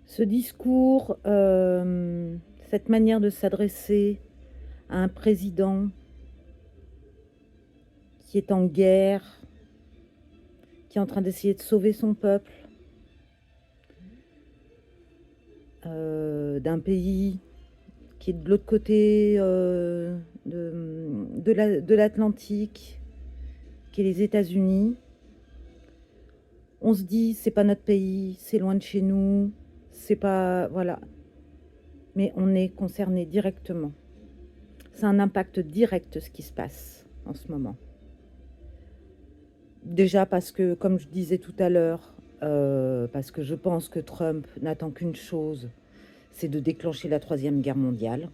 Ce discours, cette manière de s'adresser à un président qui est en guerre, qui est en train d'essayer de sauver son peuple, d'un pays qui est de l'autre côté de l'Atlantique, qui est les États-Unis. On se dit, c'est pas notre pays, c'est loin de chez nous, c'est pas. Voilà. Mais on est concerné directement. C'est un impact direct ce qui se passe en ce moment. Déjà parce que, comme je disais tout à l'heure, parce que je pense que Trump n'attend qu'une chose, c'est de déclencher la Troisième Guerre mondiale.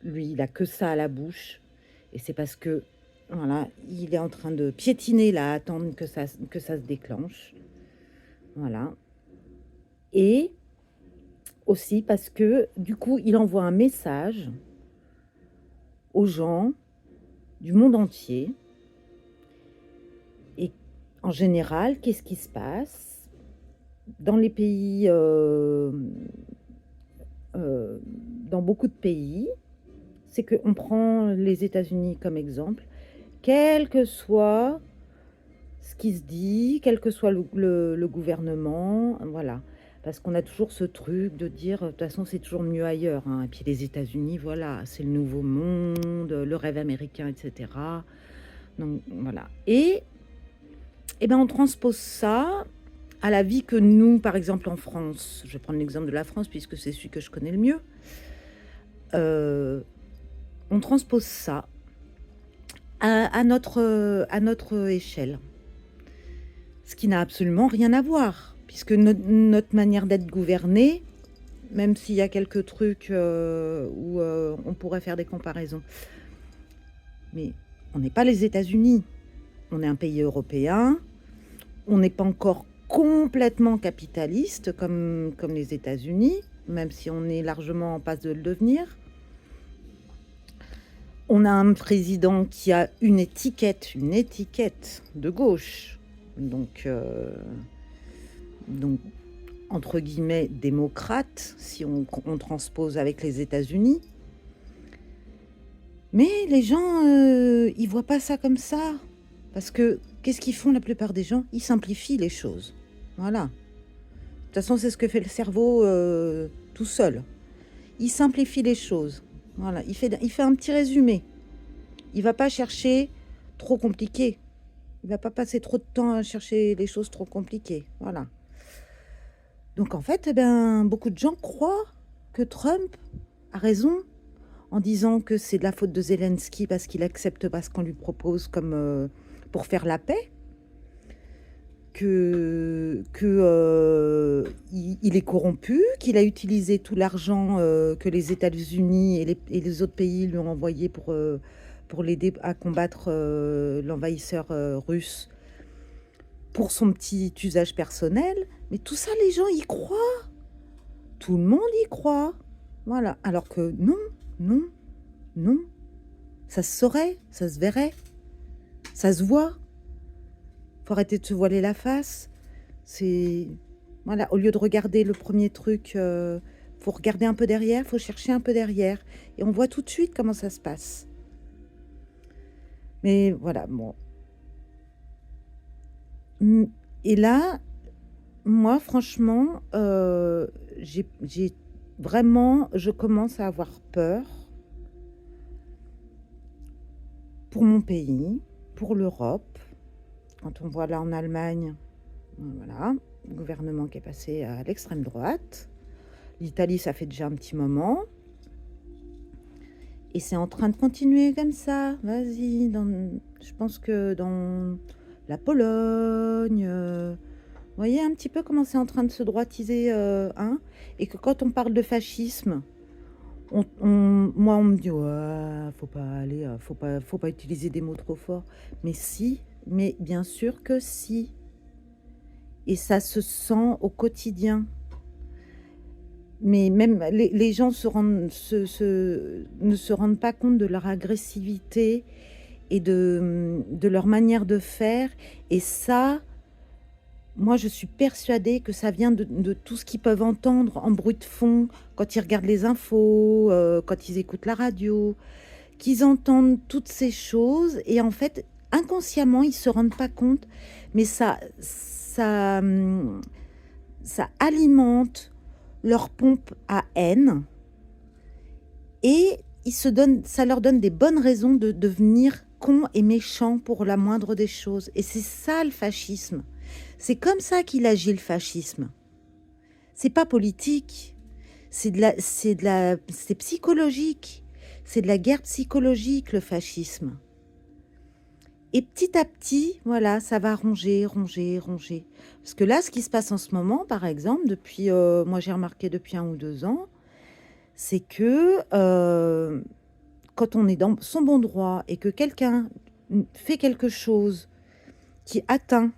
Lui, il a que ça à la bouche. Et c'est parce que, voilà, il est en train de piétiner là, à attendre que ça se déclenche. Voilà. Et aussi parce que, du coup, il envoie un message aux gens du monde entier. Et en général, qu'est-ce qui se passe dans les pays, dans beaucoup de pays, c'est qu'on prend les États-Unis comme exemple, quel que soit ce qui se dit, quel que soit le gouvernement, voilà. Parce qu'on a toujours ce truc de dire, de toute façon, c'est toujours mieux ailleurs, hein. Et puis les États-Unis, voilà, c'est le nouveau monde, le rêve américain, etc. Donc voilà. Et ben, on transpose ça à la vie que nous, par exemple en France, je vais prendre l'exemple de la France puisque c'est celui que je connais le mieux, on transpose ça à notre échelle. Ce qui n'a absolument rien à voir, puisque notre manière d'être gouverné, même s'il y a quelques trucs où on pourrait faire des comparaisons, mais on n'est pas les États-Unis, on est un pays européen, on n'est pas encore complètement capitaliste comme les États-Unis, même si on est largement en passe de le devenir. On a un président qui a une étiquette de gauche, donc entre guillemets démocrate, si on transpose avec les États-Unis. Mais les gens, ils voient pas ça comme ça. Parce que, qu'est-ce qu'ils font la plupart des gens? Ils simplifient les choses. Voilà. De toute façon, c'est ce que fait le cerveau tout seul. Il simplifie les choses. Voilà. Il fait un petit résumé. Il va pas chercher trop compliqué. Il va pas passer trop de temps à chercher les choses trop compliquées. Voilà. Donc en fait, eh ben, beaucoup de gens croient que Trump a raison en disant que c'est de la faute de Zelensky parce qu'il accepte pas ce qu'on lui propose comme pour faire la paix, il est corrompu, qu'il a utilisé tout l'argent que les États-Unis et les autres pays lui ont envoyé pour l'aider à combattre l'envahisseur russe pour son petit usage personnel. Mais tout ça, les gens y croient. Tout le monde y croit. Voilà. Alors que non, non, non. Ça se saurait, ça se verrait, ça se voit. Faut arrêter de se voiler la face. C'est... Voilà, au lieu de regarder le premier truc, faut regarder un peu derrière, faut chercher un peu derrière. Et on voit tout de suite comment ça se passe. Mais voilà, bon. Et là, moi, franchement, j'ai vraiment, je commence à avoir peur pour mon pays, pour l'Europe. Quand on voit là en Allemagne, voilà, le gouvernement qui est passé à l'extrême droite. L'Italie, ça fait déjà un petit moment. Et c'est en train de continuer comme ça. Vas-y, je pense que dans la Pologne, vous voyez un petit peu comment c'est en train de se droitiser, hein. Et que quand on parle de fascisme, moi, on me dit, ouais, faut pas aller, faut pas utiliser des mots trop forts. Mais si, mais bien sûr que si. Et ça se sent au quotidien. Mais même les gens ne se rendent pas compte de leur agressivité et de leur manière de faire. Et ça, moi, je suis persuadée que ça vient de tout ce qu'ils peuvent entendre en bruit de fond quand ils regardent les infos, quand ils écoutent la radio, qu'ils entendent toutes ces choses et en fait, inconsciemment, ils se rendent pas compte, mais ça alimente leur pompe à haine et ça leur donne des bonnes raisons de devenir cons et méchants pour la moindre des choses. Et c'est ça le fascisme. C'est comme ça qu'il agit le fascisme. C'est pas politique, c'est psychologique. C'est de la guerre psychologique, le fascisme. Et petit à petit, voilà, ça va ronger, ronger, ronger. Parce que là, ce qui se passe en ce moment, par exemple, moi j'ai remarqué depuis 1 ou 2 ans, c'est que quand on est dans son bon droit et que quelqu'un fait quelque chose qui atteint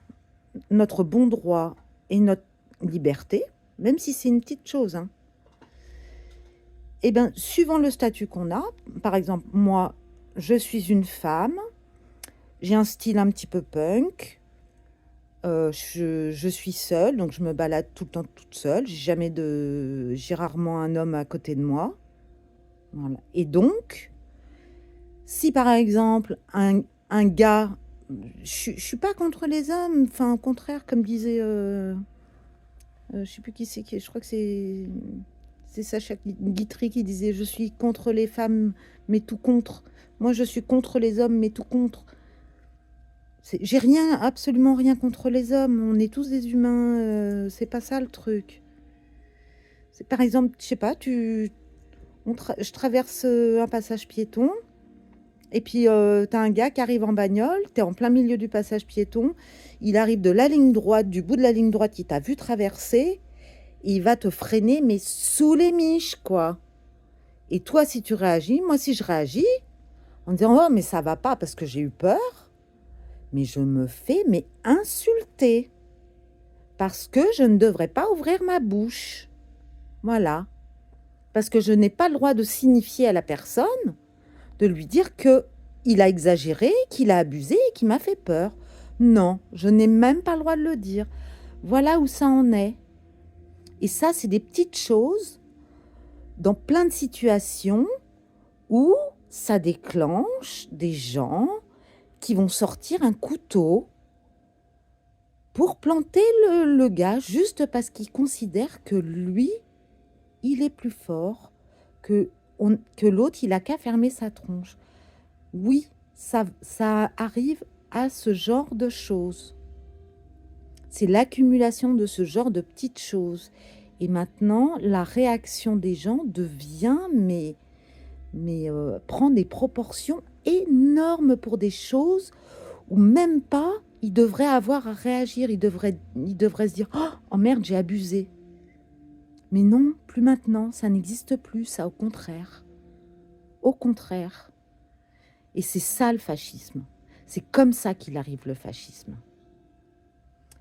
notre bon droit et notre liberté, même si c'est une petite chose, hein, et bien, suivant le statut qu'on a, par exemple, moi, je suis une femme, j'ai un style un petit peu punk, je suis seule, donc je me balade tout le temps toute seule, j'ai rarement un homme à côté de moi. Voilà. Et donc, si par exemple, un gars, je suis pas contre les hommes, enfin, au contraire, comme disait, je sais plus qui c'est, je crois que c'est Sacha Guitry qui disait: je suis contre les femmes, mais tout contre. Moi, je suis contre les hommes, mais tout contre. J'ai rien, absolument rien contre les hommes. On est tous des humains. C'est pas ça le truc. C'est par exemple, je sais pas, je traverse un passage piéton. Et puis, t'as un gars qui arrive en bagnole, t'es en plein milieu du passage piéton, il arrive de la ligne droite, du bout de la ligne droite, il t'a vu traverser, et il va te freiner, mais sous les miches, quoi. Et toi, si tu réagis, moi, si je réagis, en disant: oh, mais ça va pas parce que j'ai eu peur, mais je me fais insulter, parce que je ne devrais pas ouvrir ma bouche. Voilà. Parce que je n'ai pas le droit de signifier à la personne, de lui dire que il a exagéré, qu'il a abusé et qu'il m'a fait peur. Non, je n'ai même pas le droit de le dire. Voilà où ça en est. Et ça, c'est des petites choses dans plein de situations où ça déclenche des gens qui vont sortir un couteau pour planter le gars juste parce qu'il considère que lui, il est plus fort, que l'autre, il a qu'à fermer sa tronche. Oui, ça arrive à ce genre de choses. C'est l'accumulation de ce genre de petites choses. Et maintenant, la réaction des gens devient, prend des proportions énormes pour des choses où même pas, ils devraient avoir à réagir. Ils devraient se dire: oh merde, j'ai abusé. Mais non, plus maintenant, ça n'existe plus, ça, au contraire. Au contraire. Et c'est ça le fascisme. C'est comme ça qu'il arrive, le fascisme.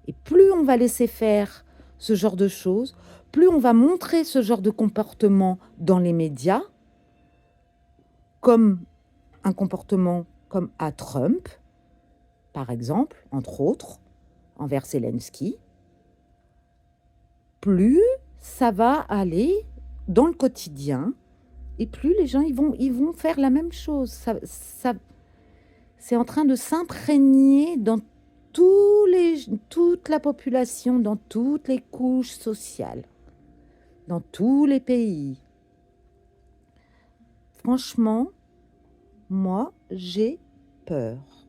Et plus on va laisser faire ce genre de choses, plus on va montrer ce genre de comportement dans les médias, comme un comportement comme à Trump, par exemple, entre autres, envers Zelensky, plus ça va aller dans le quotidien et plus les gens ils vont faire la même chose. C'est en train de s'imprégner dans toute la population, dans toutes les couches sociales, dans tous les pays. Franchement, moi, j'ai peur.